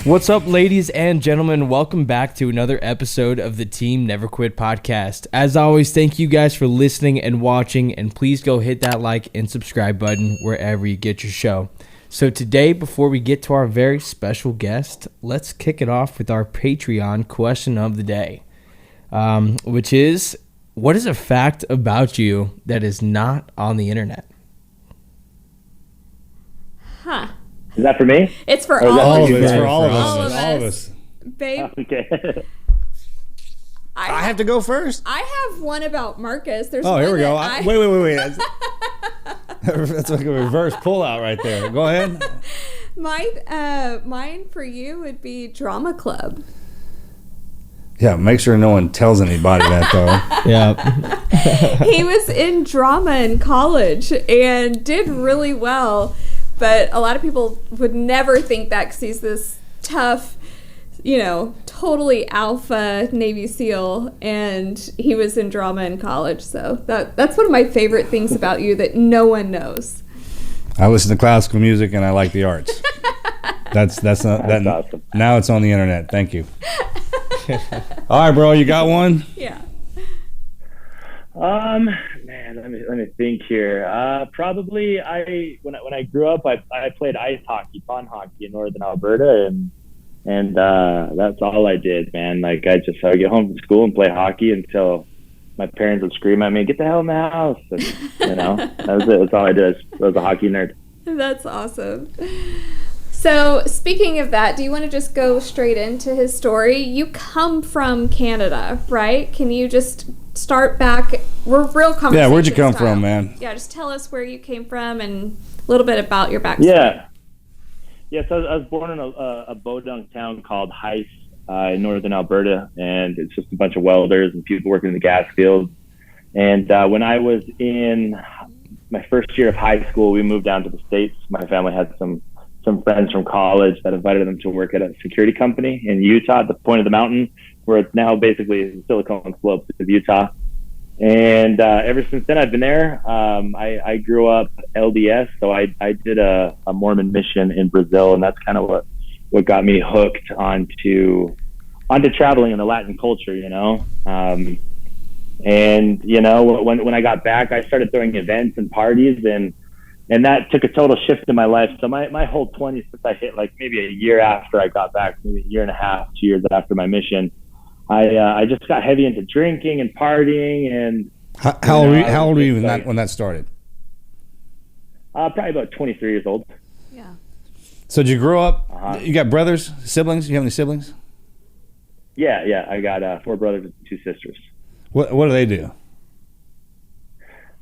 What's up, ladies and gentlemen? Welcome back to another episode of the Team Never Quit podcast. As always, thank you guys for listening and watching, and please go hit that like and subscribe button wherever you get your show. So today, before we get to our very special guest, let's kick it off with our Patreon question of the day, which is, what is a fact about you that is not on the internet? Huh. Is that for me? It's for all of us. It's for all of All us. of All of us. us. Babe, Okay. I have to go first. I have one about Marcus. There's Oh, one here we go. that Wait. That's like a reverse pullout right there. Go ahead. Mine for you would be drama club. Yeah, make sure no one tells anybody that, though. Yeah. He was in drama in college and did really well, but a lot of people would never think that because he's this tough, totally alpha Navy SEAL, and he was in drama in college. So that's one of my favorite things about you that no one knows. I listen to classical music and I like the arts. That's awesome. Now it's on the internet. Thank you. All right, bro, you got one? Yeah. Man, let me think here. Probably when I grew up, I played ice hockey, pond hockey in northern Alberta, and that's all I did, man. Like I would get home from school and play hockey until my parents would scream at me, "Get the hell in the house!" And, that was it. That's all I did. I was a hockey nerd. That's awesome. So, speaking of that, do you want to just go straight into his story? You come from Canada, right? Can you just start back? We're real conversation Yeah, where'd you come style. from, man? Yeah, just tell us where you came from and a little bit about your backstory. Yeah. So I was born in a bodunk town called Heiss in northern Alberta, and it's just a bunch of welders and people working in the gas fields. And when I was in my first year of high school, we moved down to the States. My family had some friends from college that invited them to work at a security company in Utah at the point of the mountain, where it's now basically the Silicon Slopes of Utah. And ever since then, I've been there. I grew up LDS, so I did a Mormon mission in Brazil, and that's kind of what got me hooked onto traveling in the Latin culture, And when I got back, I started throwing events and parties, and that took a total shift in my life. So my whole 20s, since I hit like maybe a year after I got back, maybe a year and a half, 2 years after my mission, I just got heavy into drinking and partying. And How old were you when that started? Probably about 23 years old. Yeah. So did you grow up? You got brothers, siblings? You have any siblings? Yeah. I got 4 brothers and 2 sisters. What do they do?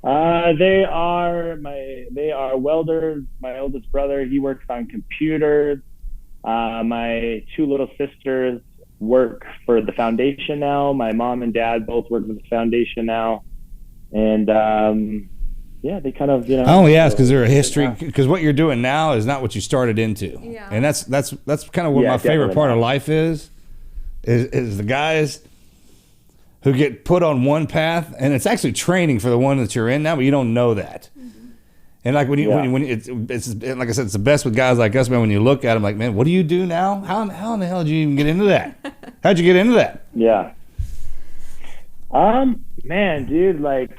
They are welders. My oldest brother, he works on computers. My 2 little sisters work for the foundation now. My mom and dad both work for the foundation now. And they kind of, I only ask because they're a history, because what you're doing now is not what you started into. Yeah. And that's kind of what my favorite part of life is the guys who get put on one path, and it's actually training for the one that you're in now, but you don't know that. Mm-hmm. And like when it's like I said, it's the best with guys like us, man. When you look at them, like, man, what do you do now? How in the hell did you even get into that? How'd you get into that? Yeah. Man, dude, like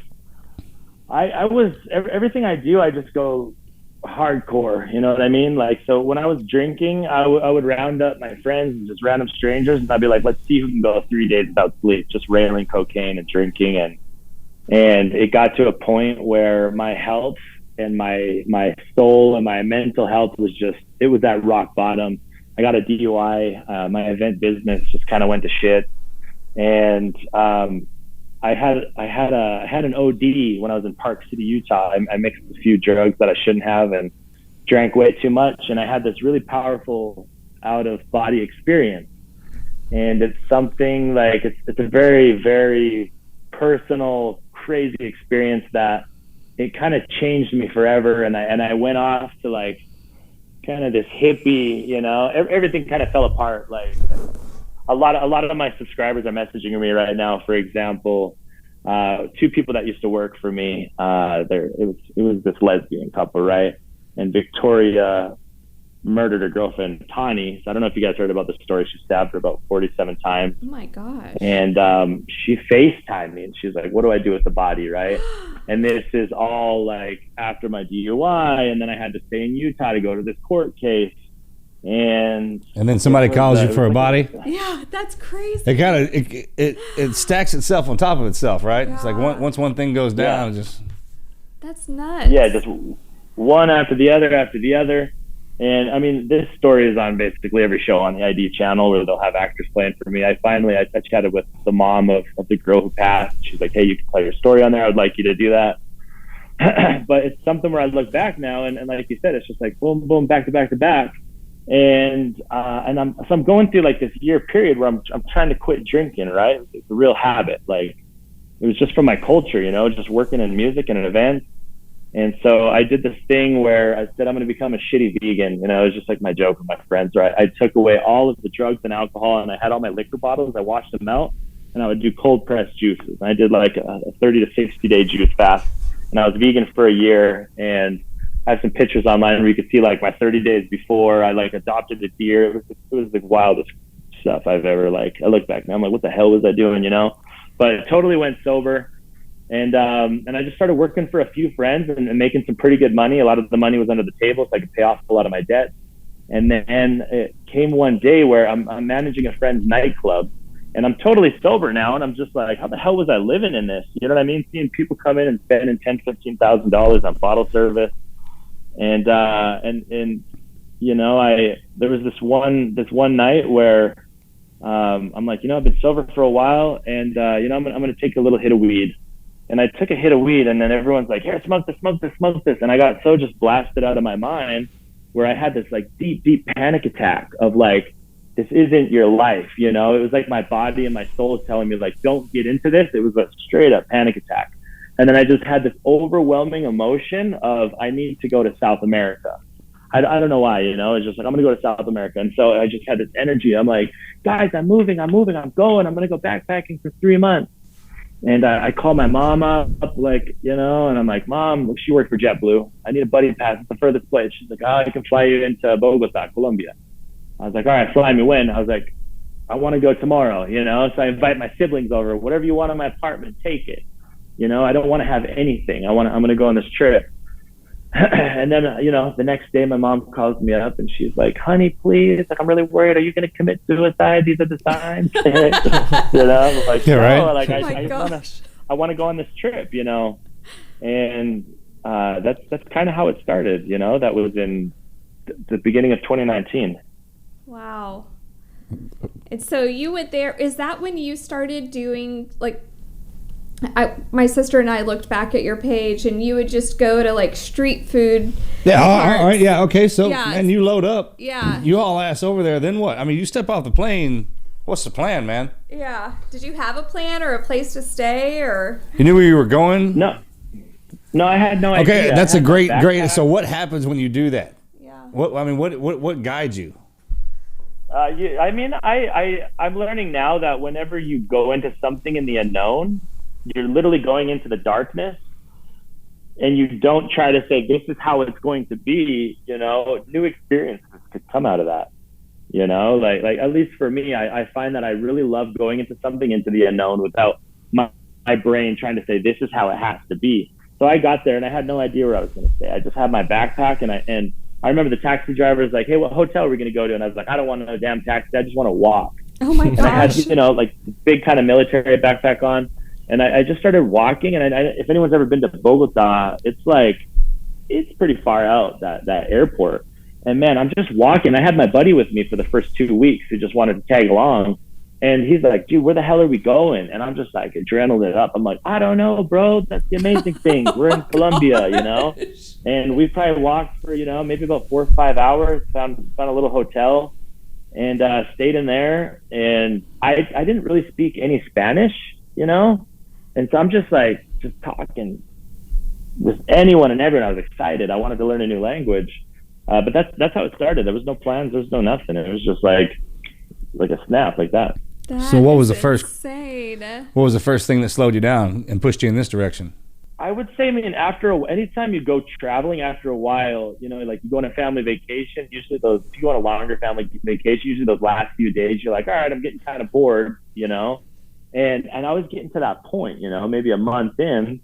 I was everything I do, I just go hardcore. You know what I mean? Like, so when I was drinking, I would round up my friends and just random strangers, and I'd be like, let's see who can go 3 days without sleep, just railing cocaine and drinking. And it got to a point where my health and my soul and my mental health was at rock bottom. I got a DUI. My event business just kind of went to shit. And I had an OD when I was in Park City, Utah. I mixed a few drugs that I shouldn't have and drank way too much. And I had this really powerful out of body experience. And it's something like, it's a very, very personal, crazy experience that it kind of changed me forever. And I went off to like kind of this hippie, everything kind of fell apart. Like a lot of my subscribers are messaging me right now. For example, 2 people that used to work for me, it was this lesbian couple, right? And Victoria murdered her girlfriend, Tani. So I don't know if you guys heard about the story. She stabbed her about 47 times. Oh my gosh. And she FaceTimed me and she was like, what do I do with the body, right? And this is all like after my DUI, and then I had to stay in Utah to go to this court case. And then somebody calls you for a body. Yeah, that's crazy. It kind of it stacks itself on top of itself, right? Yeah. It's like once one thing goes down, just that's nuts. Yeah, just one after the other. And I mean, this story is on basically every show on the ID channel where they'll have actors playing for me. I chatted with the mom of the girl who passed. She's like, hey, you can play your story on there. I'd like you to do that. But it's something where I look back now, and like you said, it's just like boom, boom, back to back to back. And I'm going through like this year period where I'm trying to quit drinking, right? It's a real habit. Like it was just from my culture, just working in music and in events. And so I did this thing where I said, I'm going to become a shitty vegan. It was just like my joke with my friends, right? I took away all of the drugs and alcohol, and I had all my liquor bottles. I washed them out, and I would do cold pressed juices. And I did like a 30 to 60 day juice fast. And I was vegan for a year, and I have some pictures online where you could see like my 30 days before I like adopted a deer. It was the wildest stuff I've ever I look back now, I'm like, what the hell was I doing, But it totally went sober. And I just started working for a few friends and making some pretty good money. A lot of the money was under the table, so I could pay off a lot of my debt. And then it came one day where I'm managing a friend's nightclub, and I'm totally sober now. And I'm just like, how the hell was I living in this? You know what I mean? Seeing people come in and spending $10,000-$15,000 on bottle service. And there was this one night where I'm like, I've been sober for a while, and I'm gonna take a little hit of weed. And I took a hit of weed, and then everyone's like, here, smoke this. And I got so just blasted out of my mind where I had this like deep panic attack of like, this isn't your life. It was like my body and my soul telling me like, don't get into this. It was a straight up panic attack. And then I just had this overwhelming emotion of, I need to go to South America. I don't know why, it's just like, I'm going to go to South America. And so I just had this energy. I'm like, guys, I'm moving, I'm going, I'm going to go backpacking for 3 months. And I called my mom up, and I'm like, Mom, she worked for JetBlue. I need a buddy pass. It's the furthest place. She's like, I can fly you into Bogota, Colombia. I was like, all right, fly me when? I was like, I want to go tomorrow, So I invite my siblings over. Whatever you want in my apartment, take it. I don't want to have anything. I'm going to go on this trip. And then, the next day my mom calls me up and she's like, honey, please, I'm really worried. Are you going to commit suicide? These are the signs. I'm like, yeah, right? No, like, I want to go on this trip, and that's kind of how it started. That was in the beginning of 2019. Wow. And so you went there. Is that when you started doing my sister and I looked back at your page, and you would just go to like street food. Yeah, all right, yeah, okay. So, yeah. And you load up. Yeah. You all ass over there. Then what? I mean, you step off the plane. What's the plan, man? Yeah. Did you have a plan or a place to stay, or? Mm-hmm. You knew where you were going? No, I had no idea. Okay, that's a great. So, what happens when you do that? Yeah. What guides you? I'm learning now that whenever you go into something in the unknown, you're literally going into the darkness, and you don't try to say, this is how it's going to be, new experiences could come out of that, like at least for me, I find that I really love going into something into the unknown without my brain trying to say, this is how it has to be. So I got there and I had no idea where I was going to stay. I just had my backpack, and I remember the taxi driver was like, hey, what hotel are we going to go to? And I was like, I don't want no damn taxi. I just want to walk. Oh my gosh. And I had, like big kind of military backpack on. And I just started walking, and if anyone's ever been to Bogota, it's pretty far out, that airport. And man, I'm just walking. I had my buddy with me for the first 2 weeks who just wanted to tag along. And he's like, dude, where the hell are we going? And I'm just like adrenaline up. I'm like, I don't know, bro. That's the amazing thing. We're in Colombia, And we probably walked for, maybe about 4 or 5 hours, found a little hotel, and stayed in there. And I didn't really speak any Spanish, And so I'm just talking with anyone and everyone. I was excited. I wanted to learn a new language. But that's how it started. There was no plans. There was no nothing. It was just like a snap like that. So what was the first? Insane. What was the first thing that slowed you down and pushed you in this direction? I would say, anytime you go traveling, after a while, like you go on a family vacation, usually if you go on a longer family vacation, usually those last few days, you're like, all right, I'm getting kind of bored, and I was getting to that point, maybe a month in,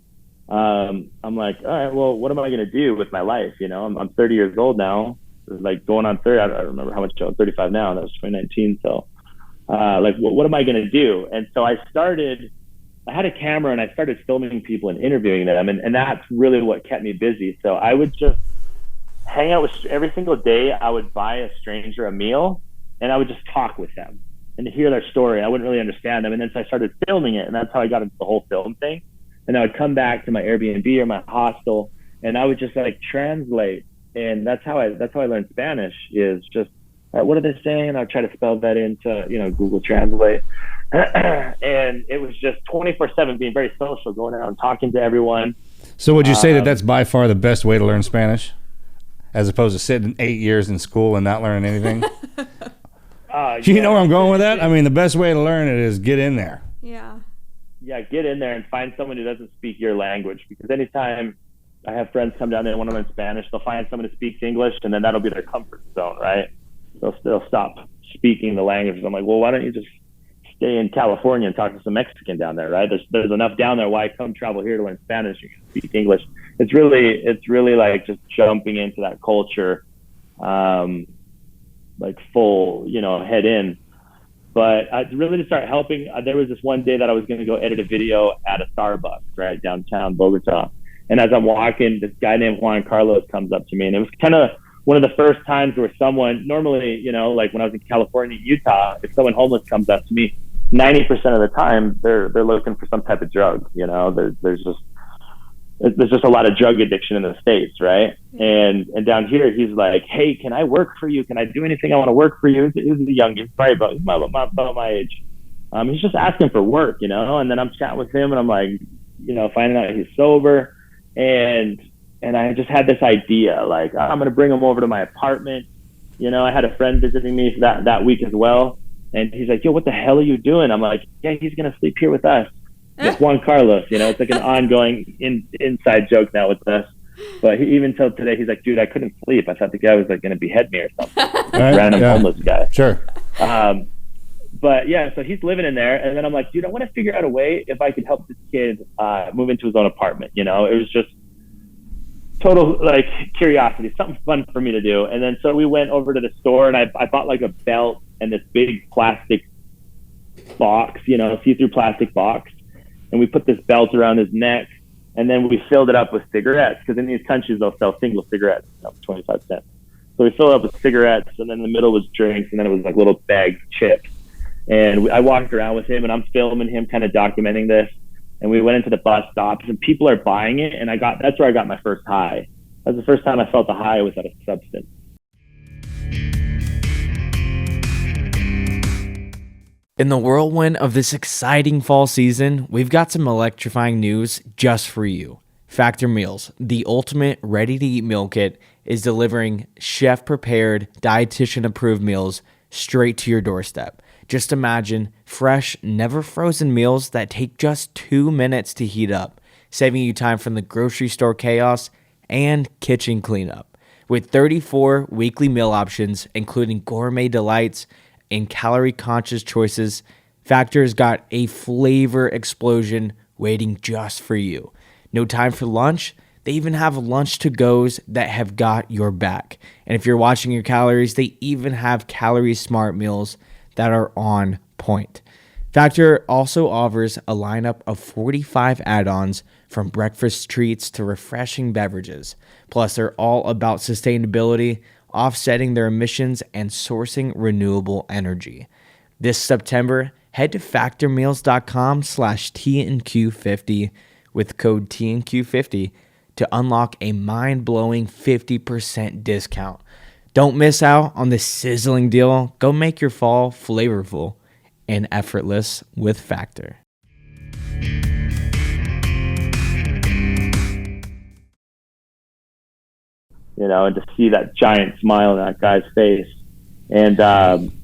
I'm like, all right, well, what am I going to do with my life? I'm 30 years old now, like going on 30, I don't remember how much I'm 35 now. That was 2019. So, like, what am I going to do? And so I had a camera and I started filming people and interviewing them. And that's really what kept me busy. So I would just hang out with every single day. I would buy a stranger a meal and I would just talk with them and hear their story. I wouldn't really understand them. And then so I started filming it, and that's how I got into the whole film thing. And I would come back to my Airbnb or my hostel and I would just like translate. And that's how I learned Spanish, is just, what are they saying? I'll try to spell that into, Google Translate. And it was just 24/7 being very social, going out and talking to everyone. So would you say that that's by far the best way to learn Spanish, as opposed to sitting 8 years in school and not learning anything? You know where I'm going with that? I mean, the best way to learn it is get in there. Yeah. Yeah, get in there and find someone who doesn't speak your language. Because anytime I have friends come down there and want to learn Spanish, they'll find someone who speaks English, and then that'll be their comfort zone, right? They'll stop speaking the language. I'm like, well, why don't you just stay in California and talk to some Mexican down there, right? There's enough down there. Why come travel here to learn Spanish? You can speak English. It's really like just jumping into that culture, like full, head in. But I really to start helping. There was this one day that I was going to go edit a video at a Starbucks right downtown Bogota, and as I'm walking, this guy named Juan Carlos comes up to me, and it was kind of one of the first times where someone, normally, like when I was in California, Utah, if someone homeless comes up to me, 90% of the time they're looking for some type of drug. There's just a lot of drug addiction in the States, right? And down here, he's like, hey, can I work for you? Can I do anything? I want to work for you. He's a young, he's probably about my age. He's just asking for work, and then I'm chatting with him and I'm like, finding out he's sober. And I just had this idea, like, I'm going to bring him over to my apartment. I had a friend visiting me that week as well. And he's like, yo, what the hell are you doing? I'm like, yeah, he's going to sleep here with us. With Juan Carlos, it's like an ongoing inside joke now with us. But even till today, he's like, dude, I couldn't sleep. I thought the guy was like going to behead me or something. Right, random homeless guy. Sure. But yeah, so he's living in there. And then I'm like, dude, I want to figure out a way if I could help this kid move into his own apartment. It was just total like curiosity, something fun for me to do. And then so we went over to the store and I bought like a belt and this big plastic box, see-through plastic box. And we put this belt around his neck, and then we filled it up with cigarettes, because in these countries they'll sell single cigarettes, 25 cents. So we filled it up with cigarettes, and then in the middle was drinks, and then it was like little bagged chips. And I walked around with him, and I'm filming him, kind of documenting this. And we went into the bus stops, and people are buying it, and that's where I got my first high. That was the first time I felt a high without a substance. In the whirlwind of this exciting fall season, we've got some electrifying news just for you. Factor Meals, the ultimate ready-to-eat meal kit, is delivering chef-prepared, dietitian-approved meals straight to your doorstep. Just imagine fresh, never-frozen meals that take just 2 minutes to heat up, saving you time from the grocery store chaos and kitchen cleanup. With 34 weekly meal options, including gourmet delights and calorie-conscious choices, Factor's got a flavor explosion waiting just for you. No time for lunch? They even have lunch-to-goes that have got your back. And if you're watching your calories, they even have calorie-smart meals that are on point. Factor also offers a lineup of 45 add-ons, from breakfast treats to refreshing beverages. Plus, they're all about sustainability, offsetting their emissions, and sourcing renewable energy. This September, head to factormeals.com/TNQ50 with code TNQ50 to unlock a mind-blowing 50% discount. Don't miss out on this sizzling deal. Go make your fall flavorful and effortless with Factor. And to see that giant smile on that guy's face. And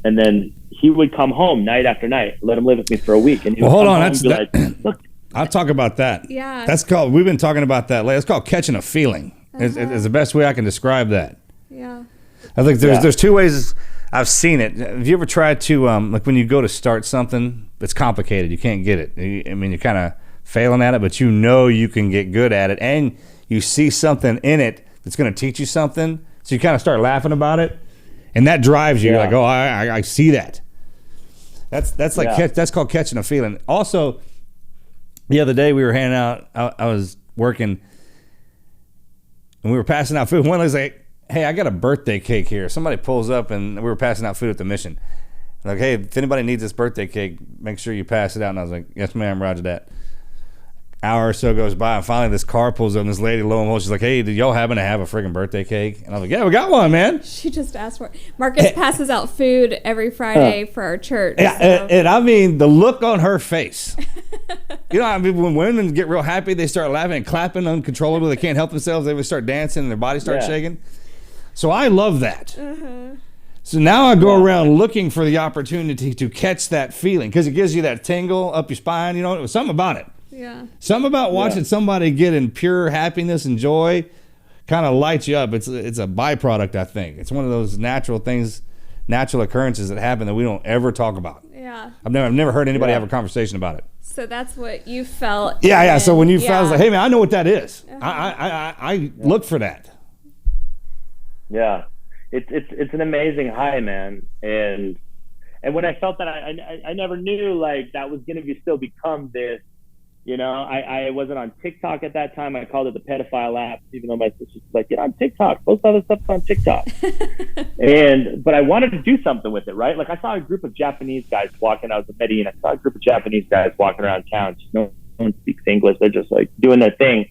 then he would come home night after night, let him live with me for a week. And he would hold come on, home and be like, look, I'll talk about that. Yeah. We've been talking about that lately. It's called catching a feeling. Is the best way I can describe that. Yeah. I think there's two ways I've seen it. Have you ever tried to, like when you go to start something, it's complicated. You can't get it. You're kind of failing at it, but you know you can get good at it. And you see something in it that's going to teach you something. So you kind of start laughing about it. And that drives you. You're like, oh, I see that. That's like that's called catching a feeling. Also, the other day we were handing out. I was working, and we were passing out food. One was like, "Hey, I got a birthday cake here." Somebody pulls up, and we were passing out food at the mission. Like, "Hey, if anybody needs this birthday cake, make sure you pass it out." And I was like, "Yes, ma'am, roger that." Hour or so goes by, and finally this car pulls up, and this lady, lo and behold, she's like, "Hey, did y'all happen to have a friggin' birthday cake?" And I was like, "Yeah, we got one, man." She just asked for it. Marcus passes out food every Friday for our church. Yeah, so. and I mean, the look on her face. I mean, when women get real happy, they start laughing and clapping uncontrollably. They can't help themselves. They would start dancing, and their body starts shaking. So I love that. So now I go around looking for the opportunity to catch that feeling, because it gives you that tingle up your spine. It was something about it. Yeah. Something about watching somebody get in pure happiness and joy kind of lights you up. It's a byproduct, I think. It's one of those natural occurrences that happen that we don't ever talk about. Yeah. I've never heard anybody have a conversation about it. So that's what you felt. Yeah. So when you felt, I was like, hey, man, I know what that is. I look for that. Yeah. It's an amazing high, man. And when I felt that, I never knew like that was going to still become this. I wasn't on TikTok at that time. I called it the pedophile app, even though my sister was like, get on TikTok, post all this stuff on TikTok. But I wanted to do something with it, right? Like I saw a group of Japanese guys walking. I was in Medellin. I saw a group of Japanese guys walking around town. No one speaks English. They're just like doing their thing.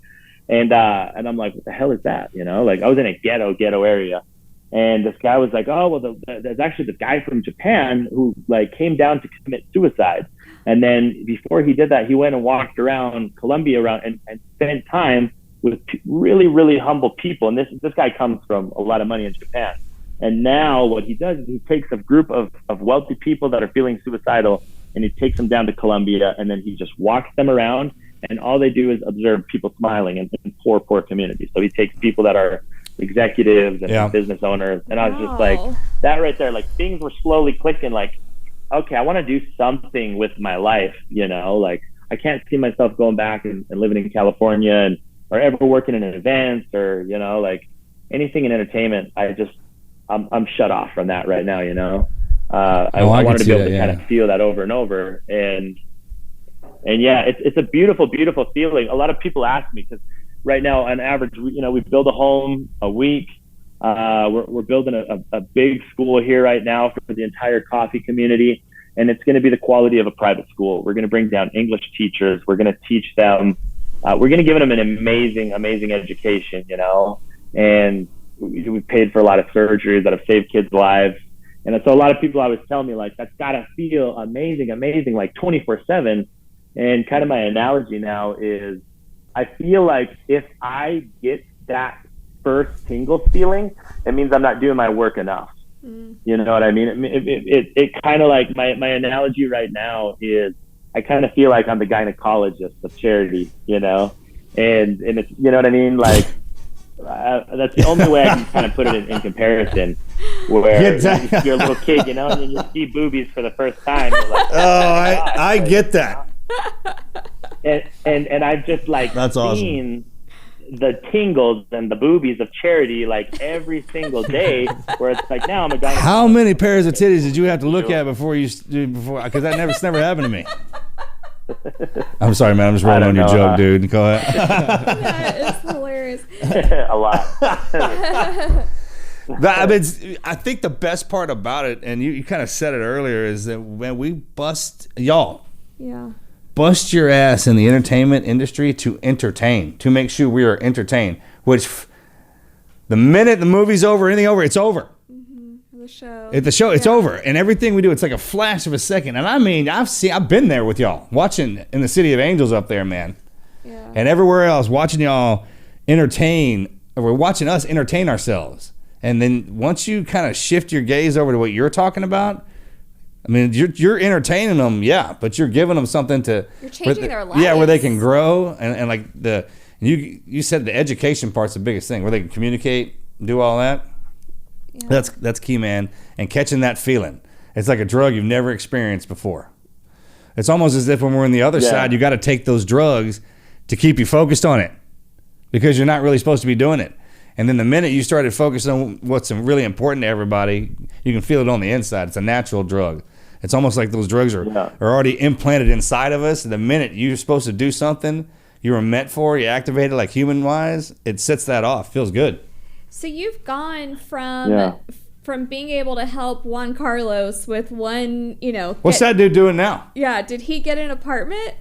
And I'm like, what the hell is that? Like I was in a ghetto area. And this guy was like, oh, well, there's actually this guy from Japan who like came down to commit suicide. And then before he did that, he went and walked around Colombia and spent time with really, really humble people. And this guy comes from a lot of money in Japan. And now what he does is he takes a group of wealthy people that are feeling suicidal, and he takes them down to Colombia, and then he just walks them around, and all they do is observe people smiling in poor communities. So he takes people that are executives and business owners. And I was just like, that right there, like things were slowly clicking, like, okay, I want to do something with my life, like I can't see myself going back and living in California or ever working in events or, like anything in entertainment. I'm shut off from that right now, I wanted to be able to kind of feel that over and over. And yeah, it's a beautiful, beautiful feeling. A lot of people ask me, because right now on average, we build a home a week. We're building a big school here right now for the entire coffee community, and it's going to be the quality of a private school. We're going to bring down English teachers. We're going to teach them. We're going to give them an amazing, amazing education, and we paid for a lot of surgeries that have saved kids' lives. And so a lot of people always tell me, like, that's got to feel amazing, amazing, like 24/7. And kind of my analogy now is I feel like if I get that first tingle feeling, it means I'm not doing my work enough. You know what I mean? It kind of like my analogy right now is I kind of feel like I'm the gynecologist of charity, and it's, you know what I mean? Like that's the only way I can kind of put it in comparison, where you're a little kid, and you see boobies for the first time. You're like, I get that. And I've just like that's seen the tingles and the boobies of charity like every single day, where it's like now I'm a guy. How many pairs of titties did you have to look at before because that never happened to me. I'm sorry, man. I'm just rolling on your joke, dude. Go ahead. Yeah, it's hilarious. A lot. I think the best part about it, and you kind of said it earlier, is that when we bust your ass in the entertainment industry to entertain, to make sure we are entertained, which the minute the movie's over, anything over, it's over. The show. It's over. And everything we do, it's like a flash of a second. And I mean, I've been there with y'all, watching in the City of Angels up there, man. Yeah. And everywhere else, watching y'all entertain, or we're watching us entertain ourselves. And then once you kind of shift your gaze over to what you're talking about, I mean, you're entertaining them, yeah, but you're giving them something to. You're changing their lives. Yeah, where they can grow and like you said the education part's the biggest thing, where they can communicate, do all that. Yeah. That's key, man. And catching that feeling, it's like a drug you've never experienced before. It's almost as if when we're on the other side, you got to take those drugs to keep you focused on it, because you're not really supposed to be doing it. And then the minute you started focusing on what's really important to everybody, you can feel it on the inside. It's a natural drug. It's almost like those drugs are already implanted inside of us. And the minute you're supposed to do something you were meant for, you activate it like human-wise, it sets that off. Feels good. So you've gone from being able to help Juan Carlos with one, What's that dude doing now? Yeah, did he get an apartment?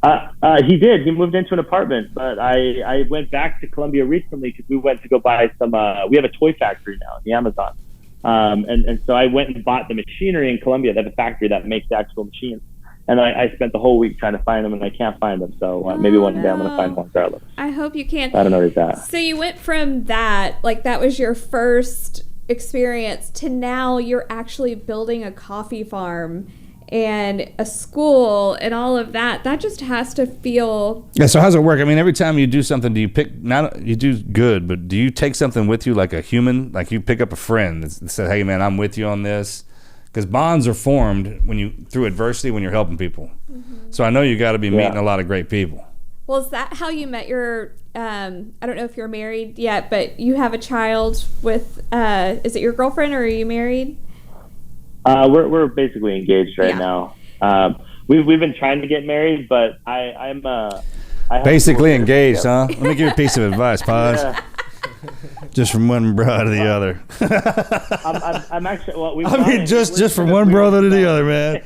He did. He moved into an apartment, but I went back to Colombia recently because we went to go buy some. We have a toy factory now in the Amazon, and so I went and bought the machinery in Colombia. They have a factory that makes the actual machines, and I spent the whole week trying to find them, and I can't find them. So maybe one day I'm gonna find Juan Carlos. I hope you can. I don't know where he's at. So you went from that, like that was your first experience, to now you're actually building a coffee farm and a school and all of that. That just has to feel. Yeah. So how's it work? I mean, every time you do something, do you pick? Not you do good, but do you take something with you, like a human? Like you pick up a friend that says, "Hey, man, I'm with you on this." Because bonds are formed through adversity when you're helping people. Mm-hmm. So I know you got to be meeting a lot of great people. Well, is that how you met your? I don't know if you're married yet, but you have a child with. Is it your girlfriend, or are you married? We're basically engaged right now. We've been trying to get married, but I'm basically engaged, huh? Let me give you a piece of advice, Paz. Yeah. Just from one bro to the other. I'm actually. Well, just from one brother to the other, man.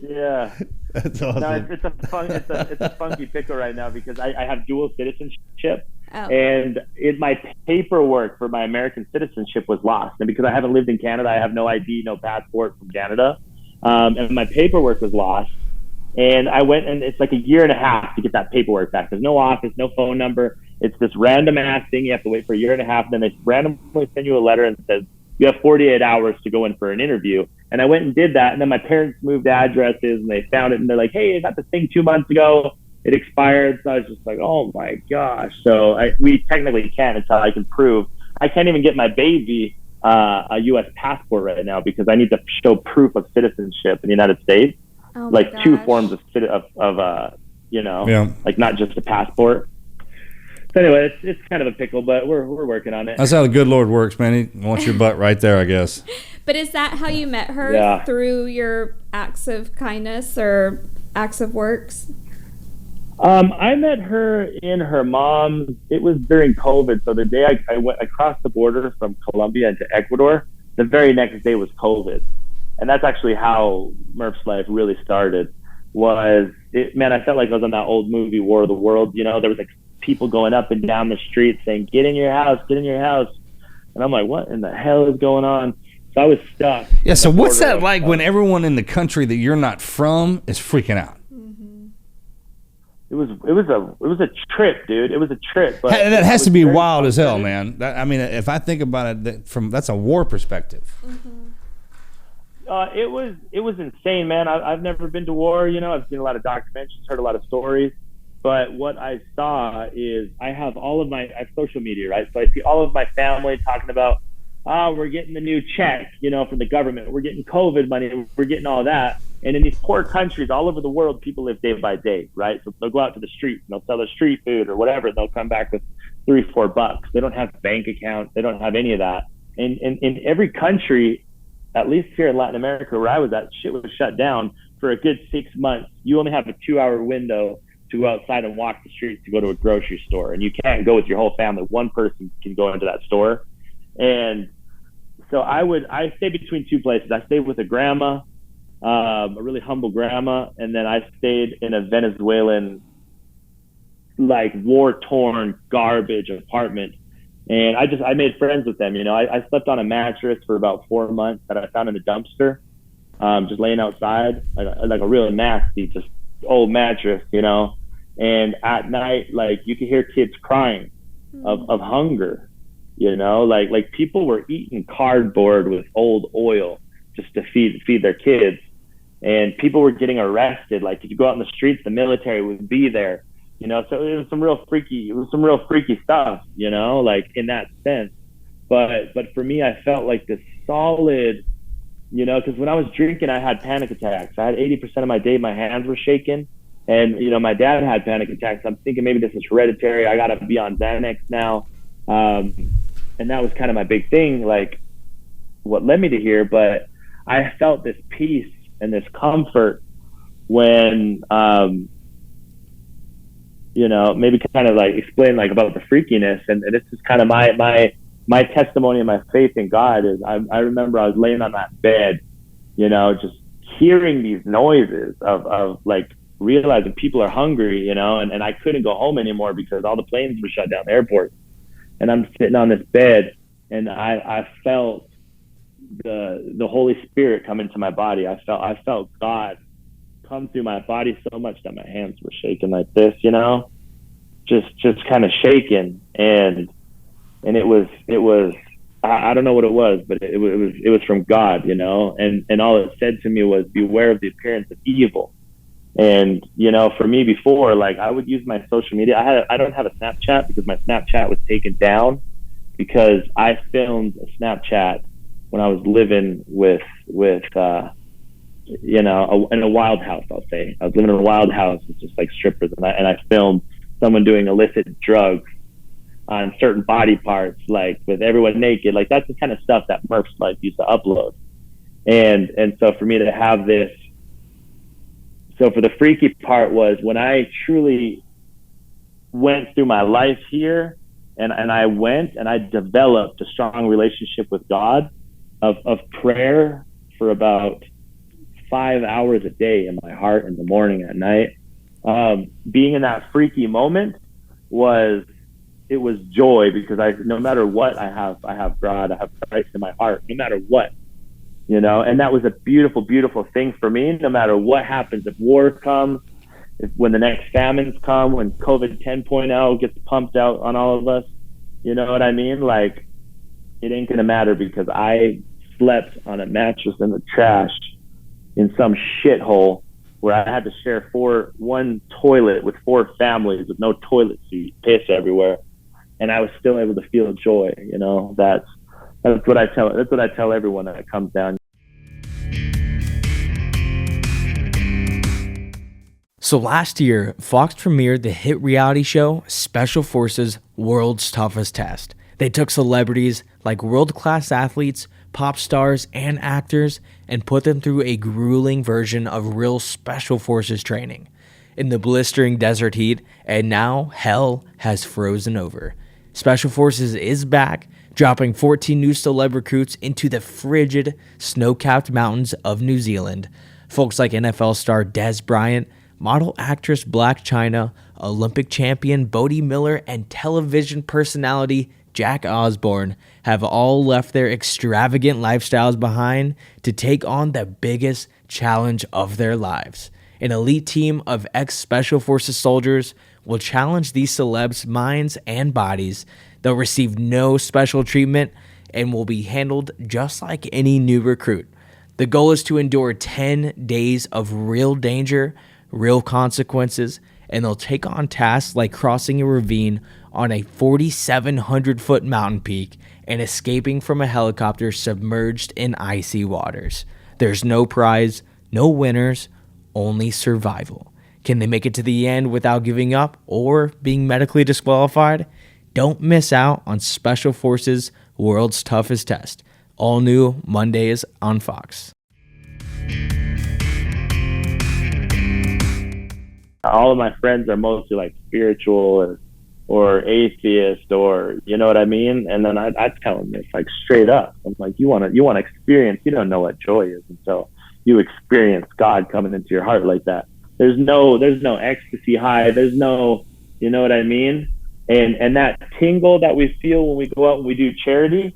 Yeah. That's awesome. No, it's a funky pickle right now because I have dual citizenship. Oh. And my paperwork for my American citizenship was lost. And because I haven't lived in Canada, I have no ID, no passport from Canada. And my paperwork was lost. And I went, and it's like a year and a half to get that paperwork back. There's no office, no phone number. It's this random ass thing. You have to wait for a year and a half. And then they randomly send you a letter and says, you have 48 hours to go in for an interview. And I went and did that. And then my parents moved addresses and they found it. And they're like, hey, I got this thing 2 months ago. It expired. So I was just like, oh my gosh. So we technically can't until I can prove. I can't even get my baby a U.S. passport right now because I need to show proof of citizenship in the United States. Oh like gosh. 2 forms of like not just a passport. So anyway, it's kind of a pickle, but we're working on it. That's how the good Lord works, man. He wants your butt right there, I guess. But is that how you met her, through your acts of kindness or acts of works? I met her in her mom. It was during COVID. So the day I crossed the border from Colombia into Ecuador, the very next day was COVID. And that's actually how Murph's life really started. Man, I felt like I was on that old movie, War of the Worlds. There was like people going up and down the street saying, get in your house, get in your house. And I'm like, what in the hell is going on? So I was stuck. Yeah, so what's that like when everyone in the country that you're not from is freaking out? Mm-hmm. It was a trip, dude. It was a trip. But that has to be wild as hell, man. If I think about it that's a war perspective. Mm-hmm. It was insane, man. I've never been to war. I've seen a lot of documentaries, heard a lot of stories. But what I saw is I have social media, right? So I see all of my family talking about, we're getting the new check, from the government. We're getting COVID money. We're getting all that. And in these poor countries all over the world, people live day by day, right? So they'll go out to the streets and they'll sell their street food or whatever. And they'll come back with $3-4. They don't have bank accounts. They don't have any of that. And in every country, at least here in Latin America where I was at, shit was shut down for a good 6 months. You only have a 2-hour window to go outside and walk the streets to go to a grocery store. And you can't go with your whole family. One person can go into that store. And so I stayed between 2 places. I stayed with a grandma, a really humble grandma. And then I stayed in a Venezuelan, like war-torn garbage apartment. And I made friends with them. I slept on a mattress for about 4 months that I found in a dumpster, just laying outside, like a real nasty, just old mattress, And at night, like you could hear kids crying of hunger, like people were eating cardboard with old oil, just to feed their kids. And people were getting arrested. Like, if you go out in the streets, the military would be there, you know. So it was some real freaky stuff, you know, like in that sense. But for me, I felt like this solid, you know, because when I was drinking, I had panic attacks. I had 80% of my day, my hands were shaking. And, you know, my dad had panic attacks. I'm thinking maybe this is hereditary. I got to be on Xanax now. And that was kind of my big thing, like what led me to here. But I felt this peace and this comfort when, you know, maybe kind of like explain like about the freakiness. And this is kind of my testimony and my faith in God is I remember I was laying on that bed, you know, just hearing these noises of like realizing people are hungry, you know, and I couldn't go home anymore because all the planes were shut down, the airport. And I'm sitting on this bed and I felt the Holy Spirit come into my body. I felt God come through my body so much that my hands were shaking like this, you know, just kind of shaking. And it was I don't know what it was, but it was from God, you know. And all it said to me was, beware of the appearance of evil. And, you know, for me before, like, I would use my social media. I don't have a Snapchat because my Snapchat was taken down because I filmed a Snapchat when I was living with you know, in a wild house, I'll say. I was living in a wild house with just like strippers, and I filmed someone doing illicit drugs on certain body parts, like with everyone naked. Like, that's the kind of stuff that Murph's Life used to upload. And so for me to have this, so for the freaky part was when I truly went through my life here, and I went and I developed a strong relationship with God of prayer for about 5 hours a day in my heart, in the morning, at night. Being in that freaky moment was joy, because no matter what, I have God, I have Christ in my heart, no matter what. You know, and that was a beautiful, beautiful thing for me. No matter what happens, if war comes, when the next famines come, when COVID 10.0 gets pumped out on all of us, you know what I mean? Like, it ain't gonna matter, because I slept on a mattress in the trash in some shithole where I had to share one toilet with 4 families with no toilet seat, piss everywhere, and I was still able to feel joy. You know, that's what I tell everyone that comes down. So last year, Fox premiered the hit reality show Special Forces World's Toughest Test. They took celebrities like world-class athletes, pop stars, and actors and put them through a grueling version of real Special Forces training in the blistering desert heat, and now hell has frozen over. Special Forces is back, dropping 14 new celeb recruits into the frigid, snow-capped mountains of New Zealand. Folks like NFL star Des Bryant, model actress Black China, Olympic champion Bodie Miller, and television personality Jack Osborne have all left their extravagant lifestyles behind to take on the biggest challenge of their lives. An elite team of ex-Special Forces soldiers will challenge these celebs' minds and bodies. They'll receive no special treatment and will be handled just like any new recruit. The goal is to endure 10 days of real danger, real consequences, and they'll take on tasks like crossing a ravine on a 4,700-foot mountain peak and escaping from a helicopter submerged in icy waters. There's no prize, no winners, only survival. Can they make it to the end without giving up or being medically disqualified? Don't miss out on Special Forces World's Toughest Test. All new Mondays on Fox. All of my friends are mostly like spiritual or atheist, or, you know what I mean? And then I tell them this like straight up. I'm like, you want to experience, you don't know what joy is until you experience God coming into your heart like that. There's no ecstasy high. There's no, you know what I mean? And that tingle that we feel when we go out and we do charity,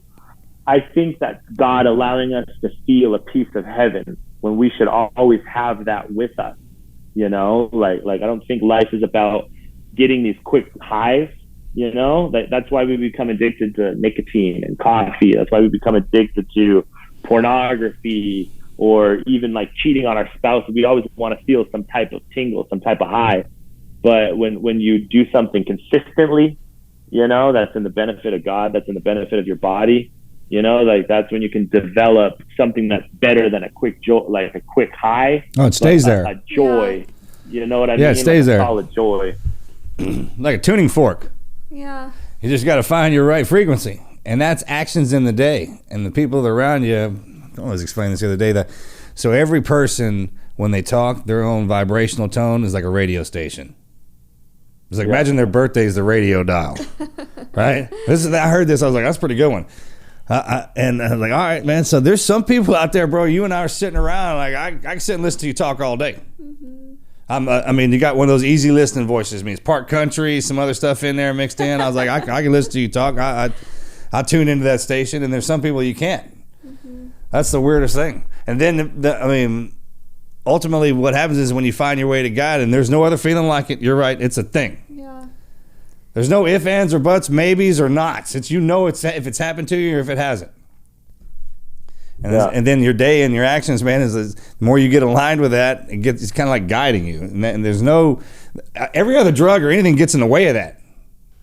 I think that's God allowing us to feel a piece of heaven when we should always have that with us. You know, like I don't think life is about getting these quick highs. You know, that's why we become addicted to nicotine and coffee. That's why we become addicted to pornography or even like cheating on our spouse. We always want to feel some type of tingle, some type of high. But when you do something consistently, you know, that's in the benefit of God, that's in the benefit of your body, you know, like that's when you can develop something that's better than a quick joy, like a quick high. Oh, it stays there. A joy. Yeah. You know what I mean? Yeah, it stays like there. Solid joy. Like a tuning fork. Yeah. You just got to find your right frequency. And that's actions in the day. And the people that are around you, I was explaining this the other day, so every person, when they talk, their own vibrational tone is like a radio station. It's like, imagine their birthday is the radio dial, right? I heard this. I was like, that's a pretty good one. And I was like, all right, man. So there's some people out there, bro. You and I are sitting around. Like, I can sit and listen to you talk all day. I mean, you got one of those easy listening voices. I mean, it's part country, some other stuff in there mixed in. I was like, I can listen to you talk. I tune into that station, and there's some people you can't. That's the weirdest thing. And then, I mean, ultimately what happens is when you find your way to God, and there's no other feeling like it, you're right, it's a thing. Yeah. There's no ifs, ands, or buts, maybes, or nots. It's, you know, if it's happened to you or if it hasn't. And then your day and your actions, man, is the more you get aligned with that, it's kind of like guiding you. And there's no, every other drug or anything gets in the way of that.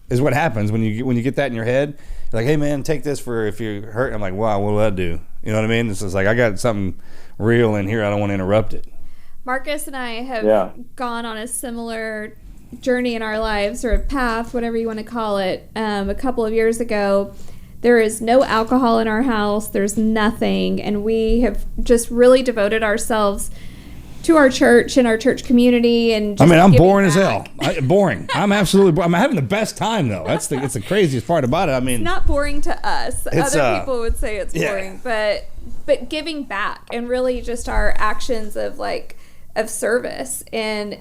Is what happens when you get that in your head. You're like, hey man, take this for if you're hurt. I'm like, wow, what will that do? You know what I mean? It's just like, I got something real in here. I don't want to interrupt it. Marcus and I have gone on a similar journey in our lives, or a path, whatever you want to call it. A couple of years ago, there is no alcohol in our house. There's nothing. And we have just really devoted ourselves to our church and our church community. And just I'm boring as hell. Boring. I'm absolutely. I'm having the best time though. It's the craziest part about it. I mean, it's not boring to us. Other people would say it's boring, but giving back and really just our actions of service, and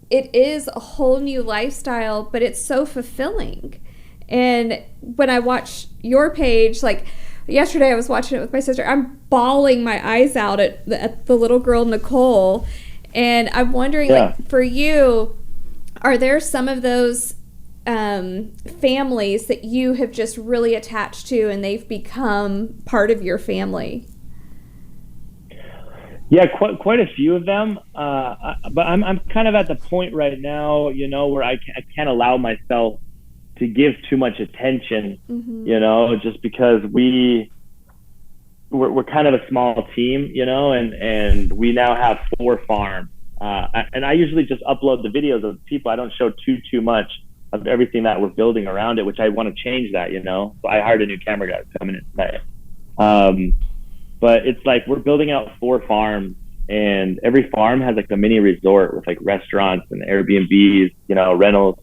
it is a whole new lifestyle, but it's so fulfilling. And when I watch your page, like yesterday I was watching it with my sister, I'm bawling my eyes out at the little girl Nicole, and I'm wondering, like, for you, are there some of those families that you have just really attached to and they've become part of your family? Yeah, quite a few of them. But I'm kind of at the point right now, you know, where I can't allow myself to give too much attention, you know, just because we're kind of a small team, you know, and we now have 4 farms. And I usually just upload the videos of people. I don't show too much of everything that we're building around it, which I want to change that, you know. So I hired a new camera guy coming in tonight. But it's like we're building out 4 farms, and every farm has like a mini resort with like restaurants and Airbnbs, you know, rentals.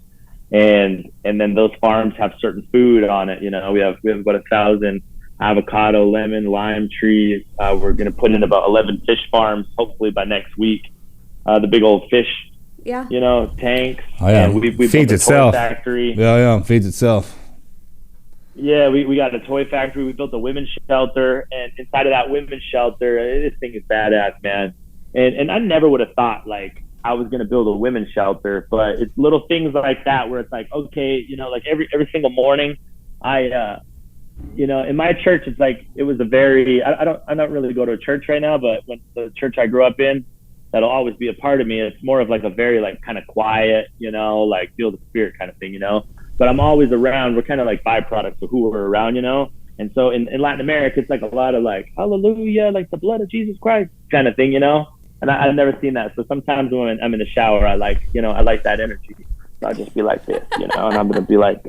And then those farms have certain food on it. You know, we have about 1,000 avocado, lemon, lime trees. We're going to put in about 11 fish farms, hopefully by next week. The big old fish, you know, tanks. Oh, yeah. And we feeds itself. Toy factory. Yeah, feeds itself. Yeah, we got a toy factory. We built a women's shelter, and inside of that women's shelter, this thing is badass, man. And I never would have thought like I was going to build a women's shelter, but it's little things like that where it's like, okay, you know, like every single morning you know, in my church, it's like, it was a very, I don't really go to a church right now, but when the church I grew up in, that'll always be a part of me. It's more of like a very like kind of quiet, you know, like feel the spirit kind of thing, you know, but I'm always around. We're kind of like byproducts of who we're around, you know? And so in Latin America, it's like a lot of like, hallelujah, like the blood of Jesus Christ kind of thing, you know? And I've never seen that. So sometimes when I'm in the shower, I like that energy. So I'll just be like this, you know, and I'm going to be like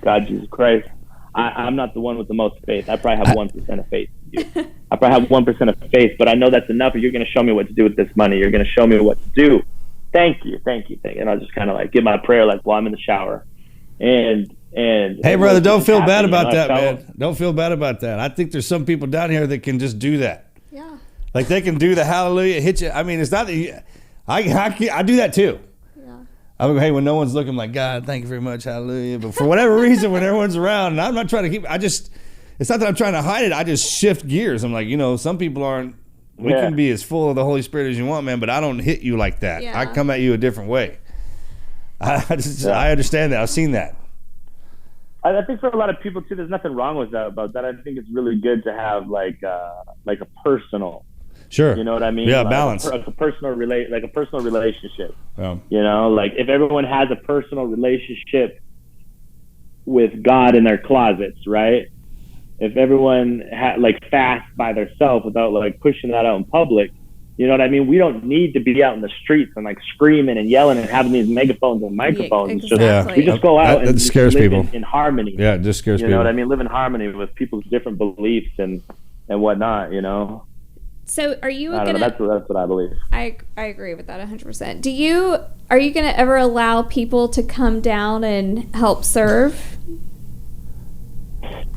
God, Jesus Christ. I'm not the one with the most faith. I probably have 1% of faith. I probably have 1% of faith, but I know that's enough. You're going to show me what to do with this money. You're going to show me what to do. Thank you. And I'll just kind of like give my prayer like while I'm in the shower. And hey, brother, don't feel bad about that, man. Don't feel bad about that. I think there's some people down here that can just do that. Yeah. Like they can do the hallelujah, hit you. I mean, it's not that I do that too. Yeah. I mean, hey, when no one's looking, I'm like, God, thank you very much, hallelujah. But for whatever reason, when everyone's around, and I'm not trying to keep, it's not that I'm trying to hide it. I just shift gears. I'm like, you know, some people aren't, we can be as full of the Holy Spirit as you want, man, but I don't hit you like that. Yeah. I come at you a different way. I understand that. I've seen that. I think for a lot of people too, there's nothing wrong with that. About that, I think it's really good to have like a personal Sure. You know what I mean? Yeah, like balance. A personal relationship. Yeah. You know, like if everyone has a personal relationship with God in their closets, right? If everyone like fasts by themselves without like pushing that out in public, you know what I mean? We don't need to be out in the streets and like screaming and yelling and having these megaphones and microphones. Yeah, exactly. We just go out that and scares live people. in harmony. Yeah, it just scares people. You know what I mean? Live in harmony with people's different beliefs and whatnot, you know? So are you I don't know, that's what I believe. I agree with that 100%. Are you going to ever allow people to come down and help serve?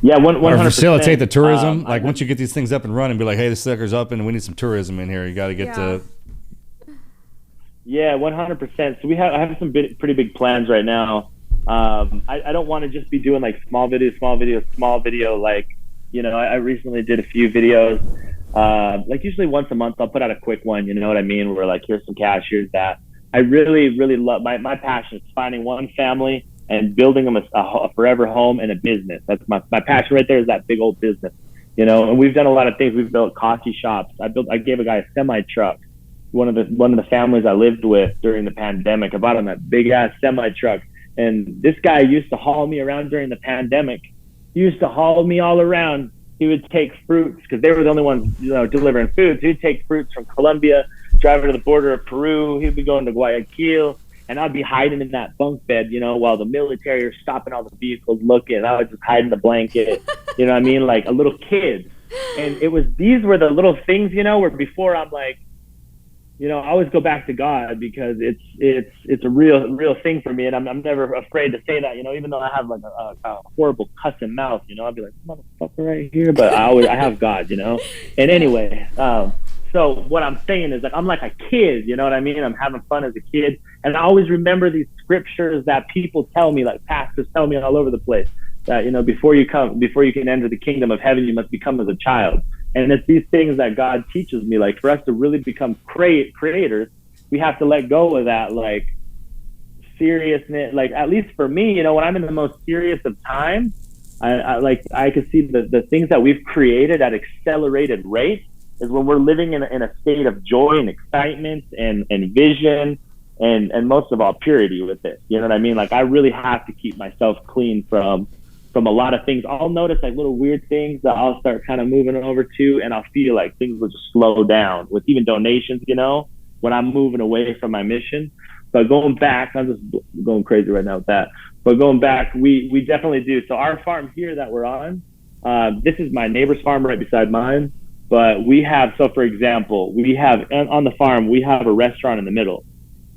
Yeah, 100%. Or facilitate the tourism. Like once you get these things up and running, be like, hey, this sucker's up and we need some tourism in here. You got to get to. Yeah, 100%. So I have some pretty big plans right now. I don't want to just be doing like small video. Like, you know, I recently did a few videos. Like usually once a month, I'll put out a quick one. You know what I mean? Where like, here's some cash, here's that. I really, really love my passion is finding one family and building them a forever home and a business. That's my passion right there, is that big old business, you know. And we've done a lot of things. We've built coffee shops. I gave a guy a semi truck. One of the families I lived with during the pandemic, I bought him that big ass semi truck. And this guy used to haul me around during the pandemic. He used to haul me all around. He would take fruits because they were the only ones, you know, delivering food. So he'd take fruits from Colombia, drive to the border of Peru. He'd be going to Guayaquil. And I'd be hiding in that bunk bed, you know, while the military are stopping all the vehicles looking. And I would just hide in the blanket, you know what I mean? Like a little kid. And these were the little things, you know, where before I'm like, you know, I always go back to God because it's a real thing for me. And I'm never afraid to say that, you know, even though I have like a horrible cussing mouth, you know, I'll be like, motherfucker right here. But I have God, you know? And anyway, so what I'm saying is like, I'm like a kid, you know what I mean? I'm having fun as a kid. And I always remember these scriptures that people tell me, like pastors tell me all over the place, that, you know, before you can enter the kingdom of heaven, you must become as a child. And it's these things that God teaches me, like for us to really become creators, we have to let go of that, like seriousness. Like, at least for me, you know, when I'm in the most serious of times, I can see the things that we've created at accelerated rates is when we're living in a state of joy and excitement and vision and most of all purity with it. You know what I mean? Like I really have to keep myself clean from a lot of things. I'll notice like little weird things that I'll start kind of moving over to, and I'll feel like things will just slow down with even donations, you know, when I'm moving away from my mission. But going back, I'm just going crazy right now with that. But going back, we definitely do. So our farm here that we're on, this is my neighbor's farm right beside mine. But we have, so for example, we have on the farm, we have a restaurant in the middle.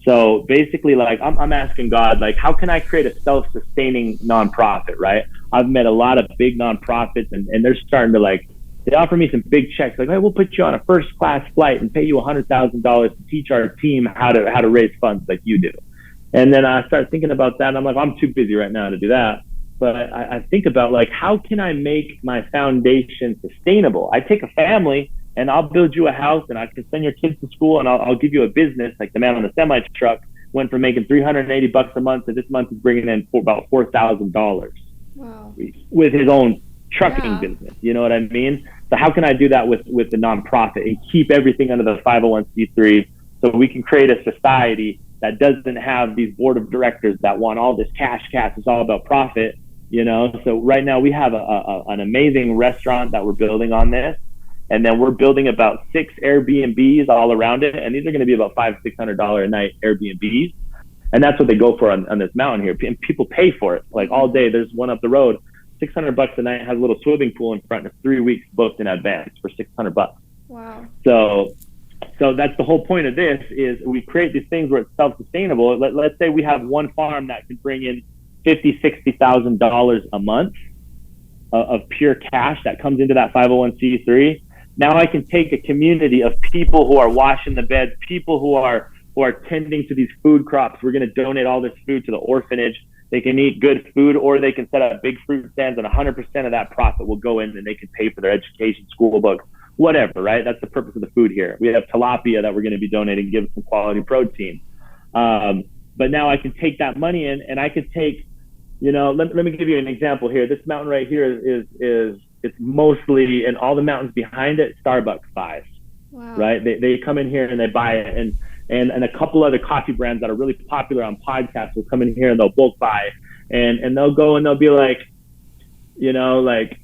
So basically, like I'm asking God, like, how can I create a self-sustaining nonprofit, right? I've met a lot of big nonprofits and they're starting to like, they offer me some big checks, like, hey, we'll put you on a first-class flight and pay you $100,000 to teach our team how to raise funds like you do. And then I start thinking about that, and I'm like, I'm too busy right now to do that. But I think about, like, how can I make my foundation sustainable? I take a family, and I'll build you a house, and I can send your kids to school, and I'll give you a business. Like the man on the semi-truck went from making $380 a month to this month is bringing in about $4,000. Wow. With his own trucking business. You know what I mean? So how can I do that with the nonprofit and keep everything under the 501c3 so we can create a society that doesn't have these board of directors that want all this cash. It's all about profit, you know? So right now we have an amazing restaurant that we're building on this. And then we're building about 6 Airbnbs all around it. And these are going to be about $500-$600 a night Airbnbs. And that's what they go for on this mountain here. And people pay for it. Like all day, there's one up the road, $600 a night, has a little swimming pool in front, and 3 weeks booked in advance for $600. Wow. So that's the whole point of this is we create these things where it's self-sustainable. Let's say we have one farm that can bring in $50,000-$60,000 a month of pure cash that comes into that 501c3. Now I can take a community of people who are washing the beds, people who are tending to these food crops. We're going to donate all this food to the orphanage. They can eat good food, or they can set up big fruit stands, and 100% of that profit will go in and they can pay for their education, school books, whatever, right? That's the purpose of the food here. We have tilapia that we're going to be donating, give some quality protein. But now I can take that money in, and I could take, you know, let me give you an example here. This mountain right here is it's mostly, and all the mountains behind it, Starbucks buys. Wow. right? They come in here and they buy it, and a couple other coffee brands that are really popular on podcasts will come in here and they'll bulk buy, and they'll go and they'll be like, like,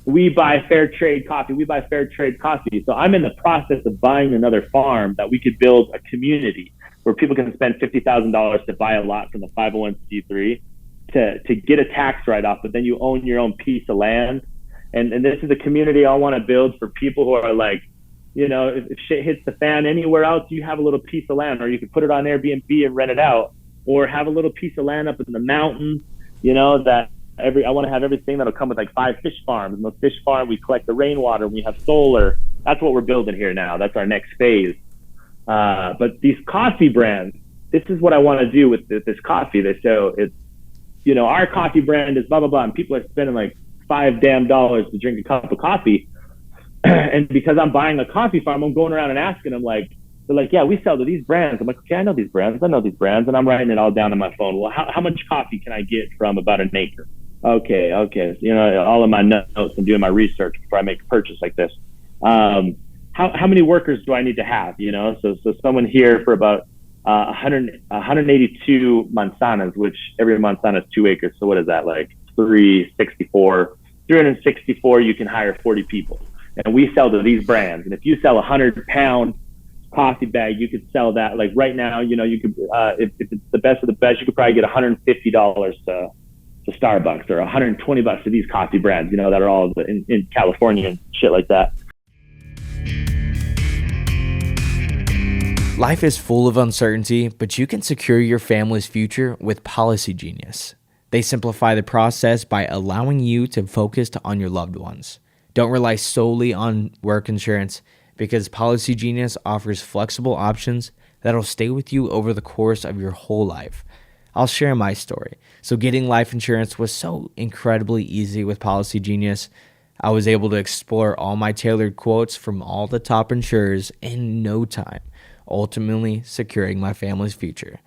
we buy fair trade coffee. We buy fair trade coffee. So I'm in the process of buying another farm that we could build a community where people can spend $50,000 to buy a lot from the 501c3 to get a tax write-off, but then you own your own piece of land. And this is a community I want to build for people who are like, if shit hits the fan anywhere else, you have a little piece of land, or you could put it on Airbnb and rent it out, or have a little piece of land up in the mountains, that I want to have everything that'll come with like 5 fish farms. And those fish farms, we collect the rainwater, we have solar. That's what we're building here now. That's our next phase. But these coffee brands, this is what I want to do with this coffee. So it's, our coffee brand is blah, blah, blah. And people are spending like $5 damn to drink a cup of coffee. And because I'm buying a coffee farm, I'm going around and asking them, like, they're like, yeah, we sell to these brands. I'm like, okay, I know these brands. And I'm writing it all down on my phone. Well, how much coffee can I get from about an acre? Okay. All of my notes, I'm doing my research before I make a purchase like this. How many workers do I need to have? So someone here for about 182 manzanas, which every manzana is 2 acres. So what is that, like 364? 364, you can hire 40 people. And we sell to these brands. And if you sell 100-pound coffee bag, you could sell that. Like right now, you could, if it's the best of the best, you could probably get $150 to Starbucks, or $120 to these coffee brands, that are all in California and shit like that. Life is full of uncertainty, but you can secure your family's future with Policy Genius. They simplify the process by allowing you to focus on your loved ones. Don't rely solely on work insurance, because Policy Genius offers flexible options that'll stay with you over the course of your whole life. I'll share my story. So getting life insurance was so incredibly easy with Policy Genius. I was able to explore all my tailored quotes from all the top insurers in no time, ultimately securing my family's future.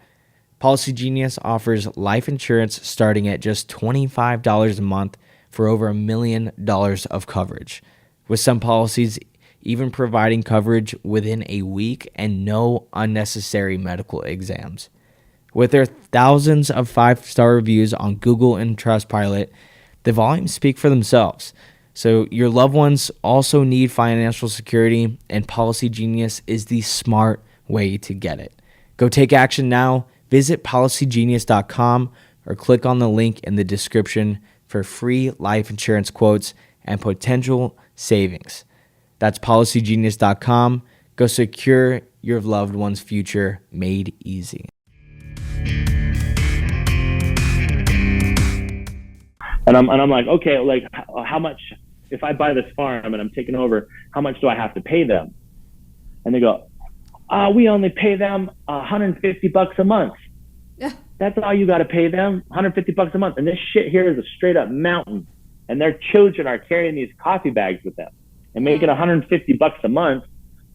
Policy Genius offers life insurance starting at just $25 a month for over $1 million of coverage, with some policies even providing coverage within a week and no unnecessary medical exams. With their thousands of 5-star reviews on Google and Trustpilot, the volumes speak for themselves. So your loved ones also need financial security, and Policy Genius is the smart way to get it. Go take action now. Visit policygenius.com or click on the link in the description for free life insurance quotes and potential savings. That's policygenius.com. Go secure your loved one's future made easy. And I'm like, okay, like how much, if I buy this farm and I'm taking over, how much do I have to pay them? And they go, we only pay them $150 a month. Yeah. That's all you got to pay them, $150 a month. And this shit here is a straight up mountain. And their children are carrying these coffee bags with them and making $150 a month.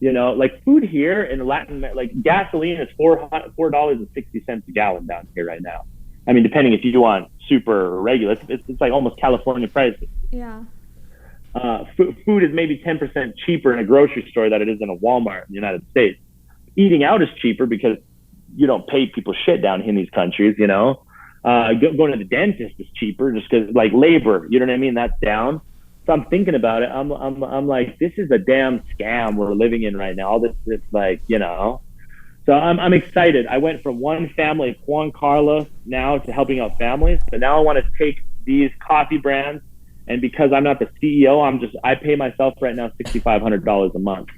Like food here in Latin, like gasoline is $4.60 a gallon down here right now. I mean, depending if you want super or regular, it's like almost California prices. Yeah. Food is maybe 10% cheaper in a grocery store than it is in a Walmart in the United States. Eating out is cheaper because you don't pay people shit down here in these countries, going to the dentist is cheaper just because, like, labor, you know what I mean? That's down. So I'm thinking about it. I'm like, this is a damn scam we're living in right now. All this like, So I'm excited. I went from one family, Juan Carlos, now to helping out families. But now I want to take these coffee brands, and because I'm not the CEO, I pay myself right now $6,500 a month.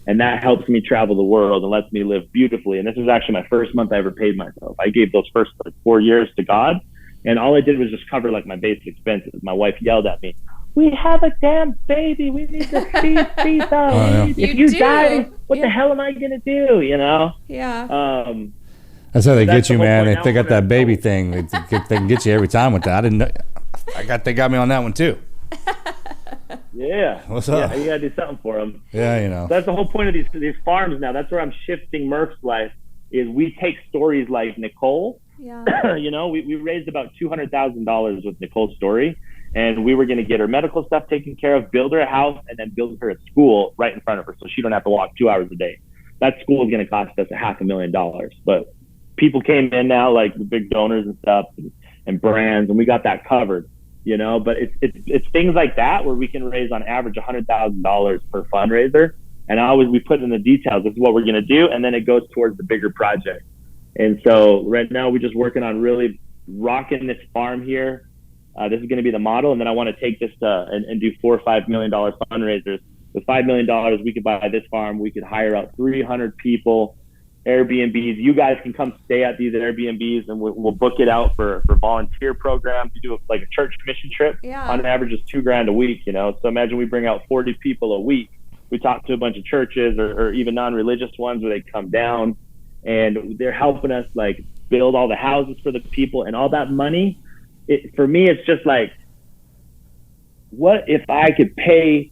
And that helps me travel the world and lets me live beautifully. And this was actually my first month I ever paid myself. I gave those first 4 years to God, and all I did was just cover like my basic expenses. My wife yelled at me, "We have a damn baby. We need to feed them. Oh, yeah. If you die, what the hell am I gonna do?" Yeah. That's how they That's get you, the whole man. point. If they Now got that baby thing, they can get you every time with that. I didn't know. They got me on that one too. Yeah. What's up? Yeah, you gotta do something for them. Yeah, That's the whole point of these farms now. That's where I'm shifting Murph's life. Is we take stories like Nicole. Yeah. We raised about $200,000 with Nicole's story, And we were going to get her medical stuff taken care of, build her a house, and then build her a school right in front of her so she don't have to walk 2 hours a day. That school is going to cost us $500,000. But people came in now, like the big donors and stuff and brands, and we got that covered, you know. But it's things like that where we can raise on average $100,000 per fundraiser. And we put in the details, this is what we're going to do, and then it goes towards the bigger project. And so right now we're just working on really rocking this farm here. This is going to be the model, and then I want to take this and do $4 or $5 million fundraisers. With $5 million, we could buy this farm. We could hire out 300 people, Airbnbs. You guys can come stay at these Airbnbs, and we'll book it out for volunteer programs. You do like a church mission trip. Yeah. On average, it's $2,000 a week. You know, so imagine we bring out 40 people a week. We talk to a bunch of churches or even non-religious ones where they come down, and they're helping us like build all the houses for the people and all that money. For me, it's just like, what if I could pay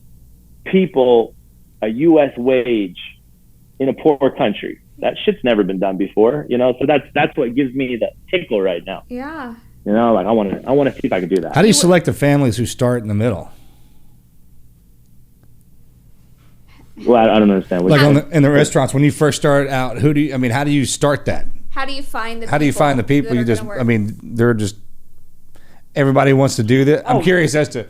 people a U.S. wage in a poor country? That shit's never been done before, you know. So that's what gives me the tickle right now. Yeah. You know, like I want to see if I can do that. How do you select the families who start in the middle? Well, I don't understand. Like in the restaurants, when you first start out, how do you start that? How do you find the people? How do you find the people? You just, they're just, everybody wants to do this. I'm curious as to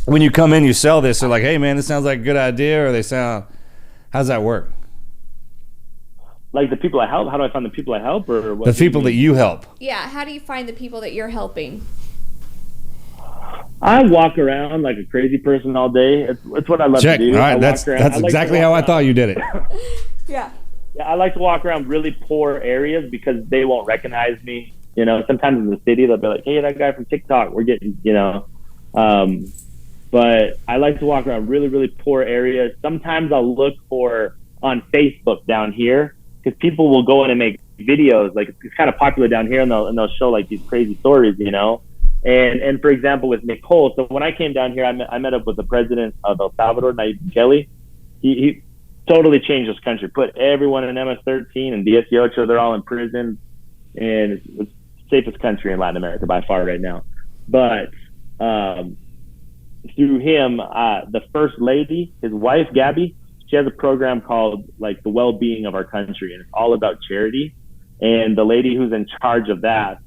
when you come in, you sell this. They're like, hey man, this sounds like a good idea, or how's that work? Like the people I help? How do I find the people I help, or what? The people that you help. Yeah. How do you find the people that you're helping? I walk around like a crazy person all day. It's what I love to do. All right, that's exactly how I thought you did it. Yeah. Yeah, I like to walk around really poor areas because they won't recognize me. You know, sometimes in the city they'll be like, "Hey, that guy from TikTok, we're getting," you know. But I like to walk around really, really poor areas. Sometimes I'll look on Facebook down here because people will go in and make videos. Like it's kind of popular down here, and they'll show like these crazy stories, you know. And for example, with Nicole, so when I came down here, I met up with the president of El Salvador, Nayib Bukele. He totally changed this country, put everyone in MS-13 and 18, they're all in prison. And it's the safest country in Latin America by far right now. But through him, the first lady, his wife, Gabby, she has a program called like the well-being of our country. And it's all about charity. And the lady who's in charge of that,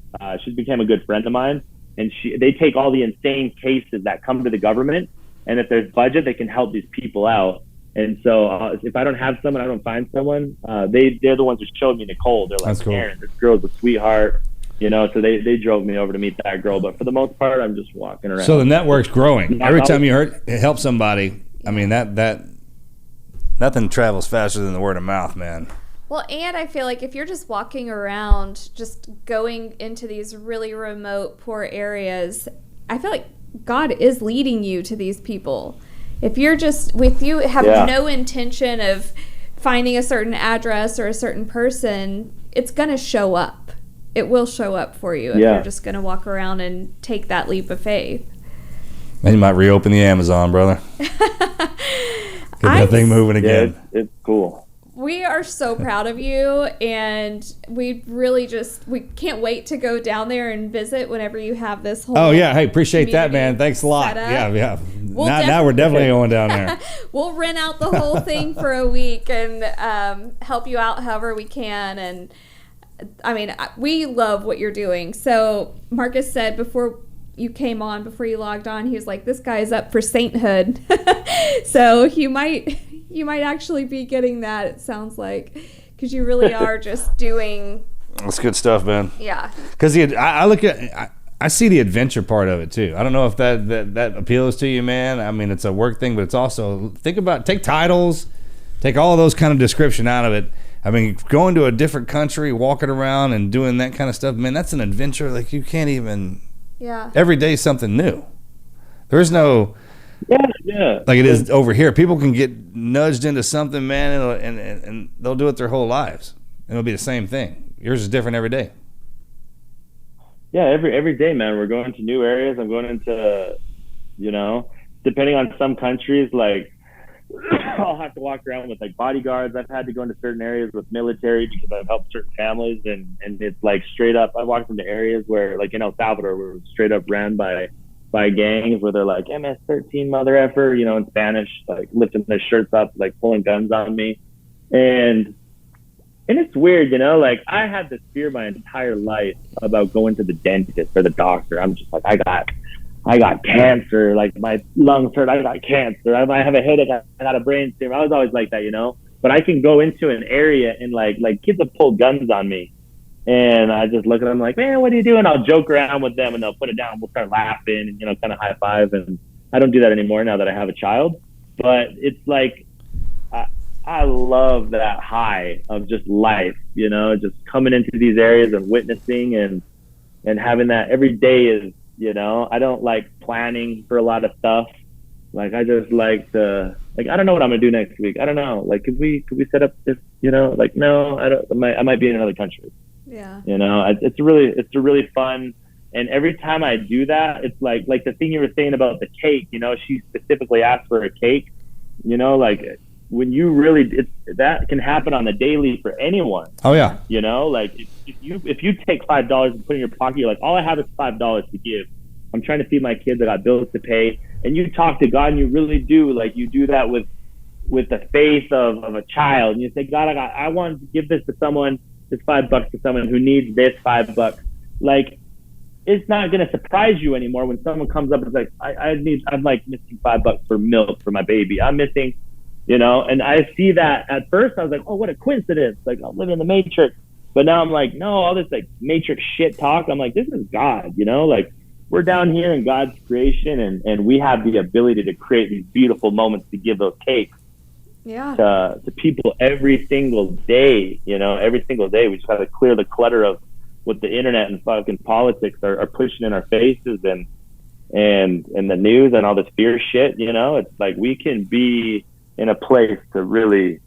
she became a good friend of mine. And they take all the insane cases that come to the government, and if there's budget, they can help these people out. And so if I don't have someone, I don't find someone, they're the ones who showed me Nicole. They're like, cool. Aaron, this girl's a sweetheart, you know. So they drove me over to meet that girl. But for the most part, I'm just walking around. So the network's growing. Every time you help somebody, I mean that nothing travels faster than the word of mouth, man. Well, and I feel like if you're just walking around, just going into these really remote, poor areas, I feel like God is leading you to these people. If you're just have no intention of finding a certain address or a certain person, it's going to show up. It will show up for you if you're just going to walk around and take that leap of faith. And you might reopen the Amazon, brother. Get that thing moving again. Yeah, it's cool. We are so proud of you, and we really we can't wait to go down there and visit whenever you have this whole hey, appreciate that, man. Thanks a lot. Yeah. Now we're definitely going down there. We'll rent out the whole thing for a week and help you out however we can. And I mean, we love what you're doing. So Marcus said before you logged on, he was like, this guy's up for sainthood. So you might actually be getting that, it sounds like, because you really are just doing. That's good stuff, man. Yeah. Because I see the adventure part of it too. I don't know if that appeals to you, man. I mean, it's a work thing, but it's also take titles, take all of those kind of description out of it. I mean, going to a different country, walking around and doing that kind of stuff, man, that's an adventure. Like you can't even. Yeah. Every day is something new. There's no. Yeah. Like it is over here. People can get nudged into something, man, and they'll do it their whole lives. And it'll be the same thing. Yours is different every day. Yeah, every day, man. We're going to new areas. I'm going into, you know, depending on some countries, like I'll have to walk around with like bodyguards. I've had to go into certain areas with military because I've helped certain families, and it's like straight up. I walked into areas where, like in El Salvador, we're straight up ran by by gangs where they're like MS-13 mother effer, you know, in Spanish, like lifting their shirts up, like pulling guns on me. And it's weird, you know, like I had this fear my entire life about going to the dentist or the doctor. I'm just like, I got cancer, like my lungs hurt, I got cancer, I might have a headache, I got a brain tumor. I was always like that, you know, but I can go into an area and like kids have pulled guns on me. And I just look at them like, man, what are you doing? I'll joke around with them and they'll put it down. We'll start laughing and, you know, kind of high five. And I don't do that anymore now that I have a child. But it's like, I love that high of just life, you know, just coming into these areas and witnessing and having that every day is, you know, I don't like planning for a lot of stuff. Like, I just like to, like, I don't know what I'm going to do next week. I don't know. Like, could we set up this, you know, like, no, I might be in another country. Yeah. You know, it's really fun. And every time I do that, it's like the thing you were saying about the cake, you know, she specifically asked for a cake, you know, like when you really, that can happen on the daily for anyone. Oh yeah. You know, like if you take $5 and put in your pocket, you're like, all I have is $5 to give. I'm trying to feed my kids. I got bills to pay. And you talk to God and you really do, like you do that with the faith of a child. And you say, God, I want to give this to someone, this $5 to someone who needs this $5. Like, it's not going to surprise you anymore when someone comes up and is like, I'm like missing $5 for milk for my baby. I'm missing, you know, and I see that at first I was like, oh, what a coincidence. Like, I'm living in the Matrix. But now I'm like, no, all this like Matrix shit talk. I'm like, this is God, you know, like we're down here in God's creation and we have the ability to create these beautiful moments to give those cakes. Yeah. To people every single day, you know, every single day. We just got to clear the clutter of what the internet and fucking politics are pushing in our faces and the news and all this fear shit, you know. It's like we can be in a place to really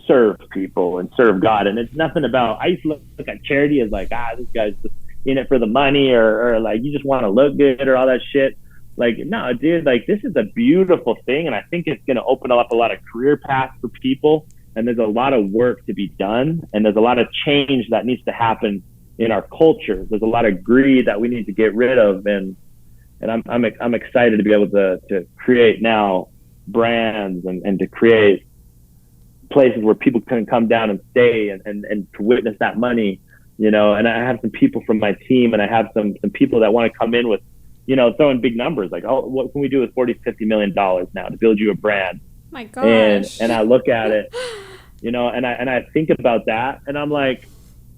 serve people and serve God. And it's nothing about, I used to look at charity as like, this guy's just in it for the money or like you just want to look good or all that shit. Like, no, dude, like this is a beautiful thing. And I think it's going to open up a lot of career paths for people. And there's a lot of work to be done. And there's a lot of change that needs to happen in our culture. There's a lot of greed that we need to get rid of. And I'm excited to be able to create now brands and to create places where people can come down and stay and to witness that money, you know. And I have some people from my team and I have some people that want to come in with, you know, throwing big numbers like, oh, what can we do with $40-50 million now to build you a brand? My gosh. And I look at it, you know, and I think about that and I'm like,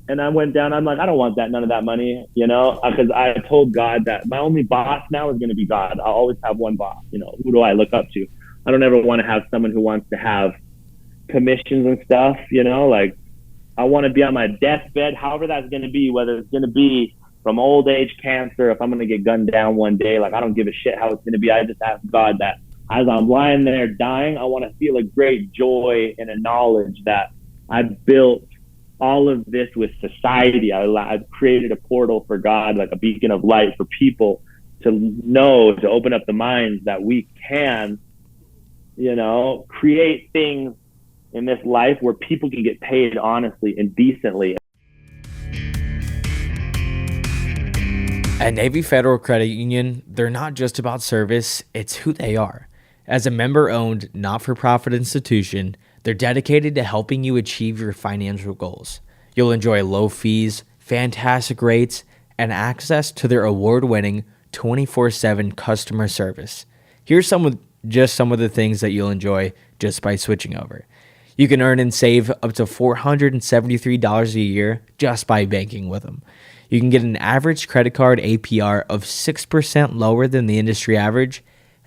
and I went down, I'm like, I don't want none of that money, you know, because I told God that my only boss now is going to be God. I'll always have one boss, you know. Who do I look up to? I don't ever want to have someone who wants to have commissions and stuff, you know, like I want to be on my deathbed, however that's going to be, whether it's going to be from old age cancer, if I'm going to get gunned down one day, like I don't give a shit how it's going to be. I just ask God that as I'm lying there dying, I want to feel a great joy and a knowledge that I built all of this with society. I've created a portal for God, like a beacon of light for people to know, to open up the minds that we can, you know, create things in this life where people can get paid honestly and decently. At Navy Federal Credit Union, they're not just about service, it's who they are. As a member-owned, not-for-profit institution, they're dedicated to helping you achieve your financial goals. You'll enjoy low fees, fantastic rates, and access to their award-winning 24/7 customer service. Here's some of the things that you'll enjoy just by switching over. You can earn and save up to $473 a year just by banking with them. You can get an average credit card APR of 6% lower than the industry average,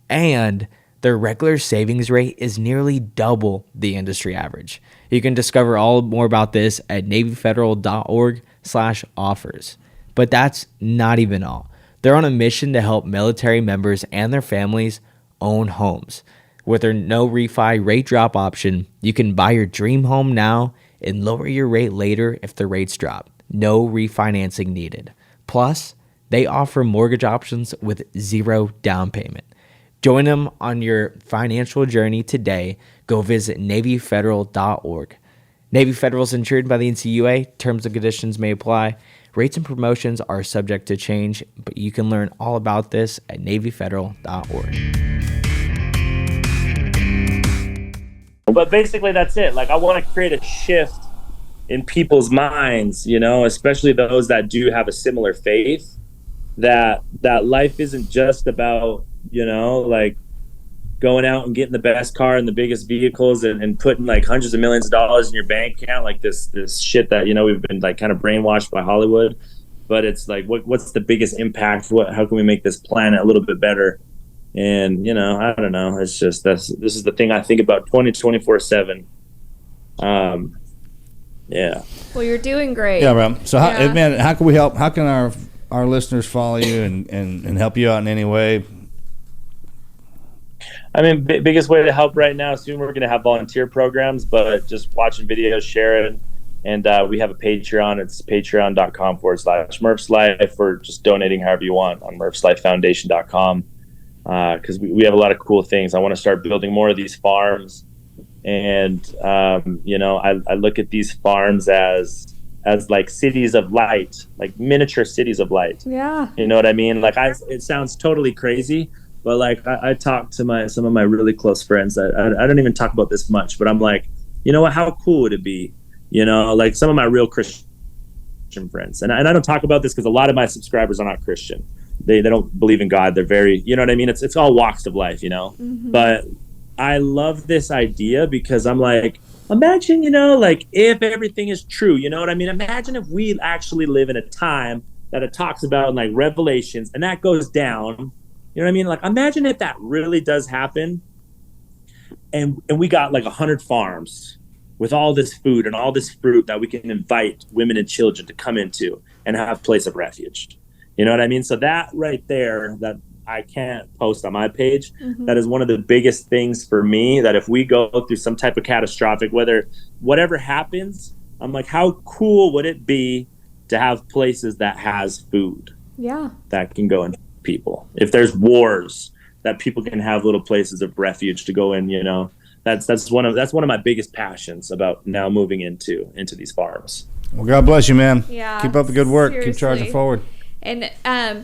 and their regular savings rate is nearly double the industry average. You can discover all more about this at NavyFederal.org/offers. But that's not even all. They're on a mission to help military members and their families own homes. With their no refi rate drop option, you can buy your dream home now and lower your rate later if the rates drop. No refinancing needed. Plus, they offer mortgage options with zero down payment. Join them on your financial journey today. Go visit NavyFederal.org. Navy Federal is insured by the NCUA. Terms and conditions may apply. Rates and promotions are subject to change, but you can learn all about this at NavyFederal.org. But basically, that's it. Like, I want to create a shift in people's minds, you know, especially those that do have a similar faith, that life isn't just about, you know, like going out and getting the best car and the biggest vehicles and putting like hundreds of millions of dollars in your bank account, like this shit that, you know, we've been like kind of brainwashed by Hollywood. But it's like, what's the biggest impact? How can we make this planet a little bit better? And, you know, I don't know. It's just, this is the thing I think about 24/7. Yeah. Well, you're doing great. Yeah, bro. So, man, how can we help? How can our listeners follow you and help you out in any way? I mean, biggest way to help right now, soon we're going to have volunteer programs, but just watching videos, sharing. And we have a Patreon. It's patreon.com/MurphsLife, or just donating however you want on MurphsLifeFoundation.com. Because we have a lot of cool things. I want to start building more of these farms. And, you know, I look at these farms as like cities of light, like miniature cities of light. Yeah. You know what I mean? Like, it sounds totally crazy, but like I talk to some of my really close friends. I don't even talk about this much, but I'm like, you know what? How cool would it be? You know, like some of my real Christian friends. And I don't talk about this because a lot of my subscribers are not Christian. They don't believe in God. They're very, you know what I mean? It's all walks of life, you know? Mm-hmm. But I love this idea because I'm like, imagine, you know, like if everything is true, you know what I mean? Imagine if we actually live in a time that it talks about in like Revelations and that goes down. You know what I mean? Like, imagine if that really does happen and we got like 100 farms with all this food and all this fruit that we can invite women and children to come into and have a place of refuge. You know what I mean? So that right there, that I can't post on my page, that is one of the biggest things for me, that if we go through some type of catastrophic, whatever happens, I'm like, how cool would it be to have places that has food? Yeah. That can go in people. If there's wars, that people can have little places of refuge to go in, you know. That's one of my biggest passions about now moving into these farms. Well, God bless you, man. Yeah. Keep up the good work. Seriously. Keep charging forward. And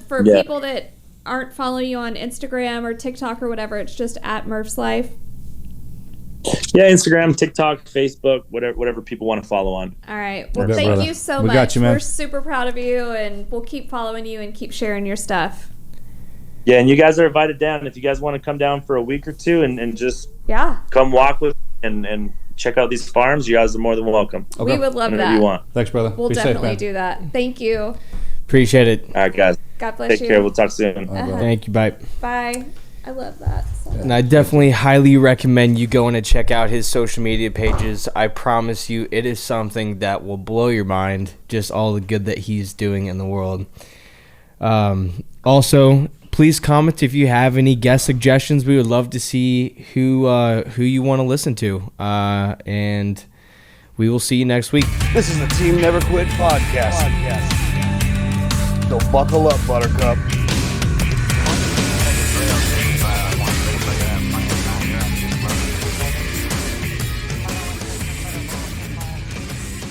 for people that aren't following you on Instagram or TikTok or whatever, it's just at Murph's Life. Yeah, Instagram, TikTok, Facebook, whatever people want to follow on. All right. Well, thank you so much. Got you, man. We're super proud of you, and we'll keep following you and keep sharing your stuff. Yeah, and you guys are invited down. If you guys want to come down for a week or two and just come walk with and check out these farms, you guys are more than welcome. Okay. We would love Whenever that. You want. Thanks, brother. We'll Be definitely safe, do that. Thank you. Appreciate it. All right, guys. God bless you. Take care. We'll talk soon. Thank you. Bye. Bye. I love that. And I definitely highly recommend you going to check out his social media pages. I promise you, it is something that will blow your mind, just all the good that he's doing in the world. Also, please comment if you have any guest suggestions. We would love to see who you want to listen to. And we will see you next week. This is the Team Never Quit podcast. So buckle up, Buttercup.